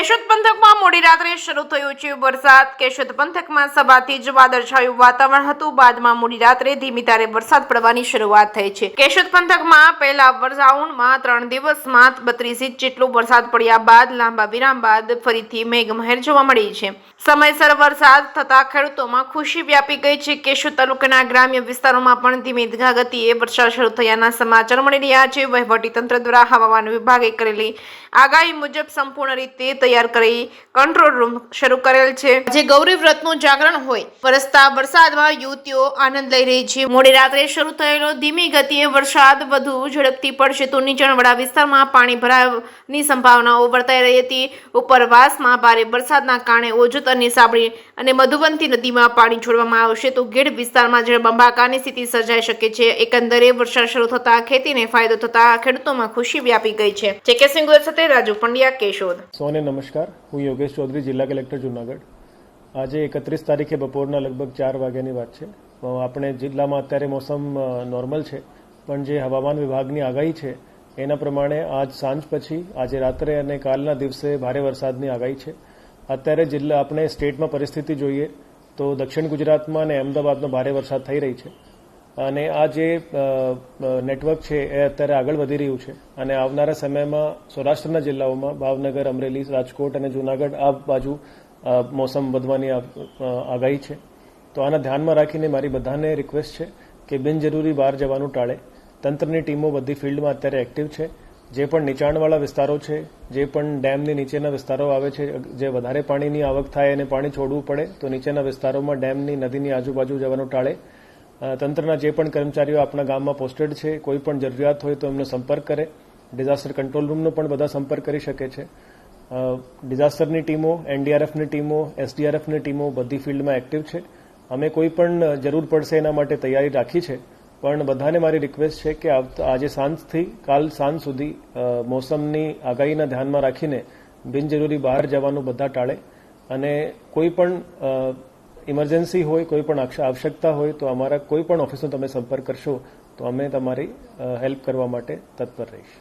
કેશોદ પંથકમાં મોડી રાત્રે શરૂ થયો છે વરસાદ। કેશોદ પંથકમાં સવારથી જ વાદળછાયું વાતાવરણ હતું। બાદમાં મોડી રાત્રે ધીમી ધારે વરસાદ પડવાની શરૂઆત થઈ છે। કેશોદ પંથકમાં પહેલા રાઉન્ડમાં 3 દિવસમાં 32 ઇંચ જેટલો વરસાદ પડ્યા બાદ લાંબા વિરામ બાદ ફરીથી મેઘમહેર જોવા મળી છે। સમયસર વરસાદ થતા ખેડૂતોમાં ખુશી વ્યાપી ગઈ છે। કેશોદ તાલુકાના ગ્રામ્ય વિસ્તારોમાં પણ ધીમી ગતિએ વરસાદ શરૂ થયાના સમાચાર મળી રહ્યા છે। વહીવટીતંત્ર દ્વારા હવામાન વિભાગે કરેલી આગાહી મુજબ સંપૂર્ણ રીતે તૈયાર કરી કંટ્રોલ રૂમ શરૂ કરેલ છે। જે ગૌરી વ્રતનું જાગરણ હોય વરસતા વરસાદમાં યુવતીઓ આનંદ લઈ રહી છે। મોડી રાત્રે શરૂ થયેલો ધીમી ગતિએ વરસાદ વધુ ઝડપથી પડશે તો નીચાણવાળા વિસ્તારમાં પાણી ભરાવાની સંભાવનાઓ વર્તાઈ રહી હતી। ઉપરવાસમાં ભારે વરસાદના કારણે ઓજત અને સાબરી અને મધુવંતી નદીમાં પાણી છોડવામાં આવશે તો ગેડ વિસ્તારમાં જળબંબાકારની સ્થિતિ સર્જાઈ શકે છે। એકંદરે વરસાદ શરૂ થતા ખેતીને ફાયદો થતા ખેડૂતોમાં ખુશી વ્યાપી ગઈ છે। જેકે સિંગર સાથે રાજુ પંડ્યા, કેશોદ। સૌને નમસ્કાર, હું યોગેશ ચૌધરી, જિલ્લા કલેક્ટર જૂનાગઢ। આજે 31 તારીખે બપોરના લગભગ 4 વાગ્યાની વાત છે। આપણે જિલ્લામાં અત્યારે મોસમ નોર્મલ છે, પણ જે હવામાન વિભાગની આગાહી છે એના પ્રમાણે આજ સાંજ પછી આજે રાત્રે અને કાલના દિવસે ભારે વરસાદની આગાહી છે। અત્યારે આપણે સ્ટેટમાં પરિસ્થિતિ જોઈએ તો દક્ષિણ ગુજરાતમાં અને અમદાવાદમાં ભારે વરસાદ થઈ રહી છે અને આ જે નેટવર્ક છે એ અત્યારે આગળ વધી રહ્યું છે અને આવનારા સમયમાં સૌરાષ્ટ્રના જિલ્લાઓમાં ભાવનગર, અમરેલી, રાજકોટ અને જૂનાગઢ આ બાજુ મોસમ વધવાની આગાહી છે। તો આના ધ્યાનમાં રાખીને મારી બધાને રિક્વેસ્ટ છે કે બિનજરૂરી બહાર જવાનું ટાળે। તંત્રની ટીમો બધી ફિલ્ડમાં અત્યારે એક્ટિવ છે। જે પણ નીચાણવાળા વિસ્તારો છે, જે પણ ડેમની નીચેના વિસ્તારો આવે છે, જે વધારે પાણીની આવક થાય અને પાણી છોડવું પડે તો નીચેના વિસ્તારોમાં ડેમની નદીની આજુબાજુ જવાનું ટાળે। તંત્રના જે પણ કર્મચારીઓ આપણા ગામમાં પોસ્ટેડ છે, કોઈ પણ જરૂરિયાત હોય તો એમનો સંપર્ક કરે। ડિઝાસ્ટર કંટ્રોલ રૂમનો પણ બધા સંપર્ક કરી શકે છે। ડિઝાસ્ટરની ટીમો, એનડીઆરએફની ટીમો, એસડીઆરએફની ટીમો બધી ફિલ્ડમાં એક્ટિવ છે। અમે કોઈ પણ જરૂર પડશે એના માટે તૈયારી રાખી છે, પણ બધાને મારી રિક્વેસ્ટ છે કે આજે સાંજથી કાલ સાંજ સુધી મોસમની આગાહીના ધ્યાનમાં રાખીને બિનજરૂરી બહાર જવાનું બધા ટાળે અને કોઈ પણ ઇમરજન્સી હોય, કોઈ પણ આવશ્યકતા હોય તો અમારા કોઈ પણ ઓફિસનો તમે સંપર્ક કરશો તો અમે તમારી હેલ્પ કરવા માટે તત્પર રહીશ।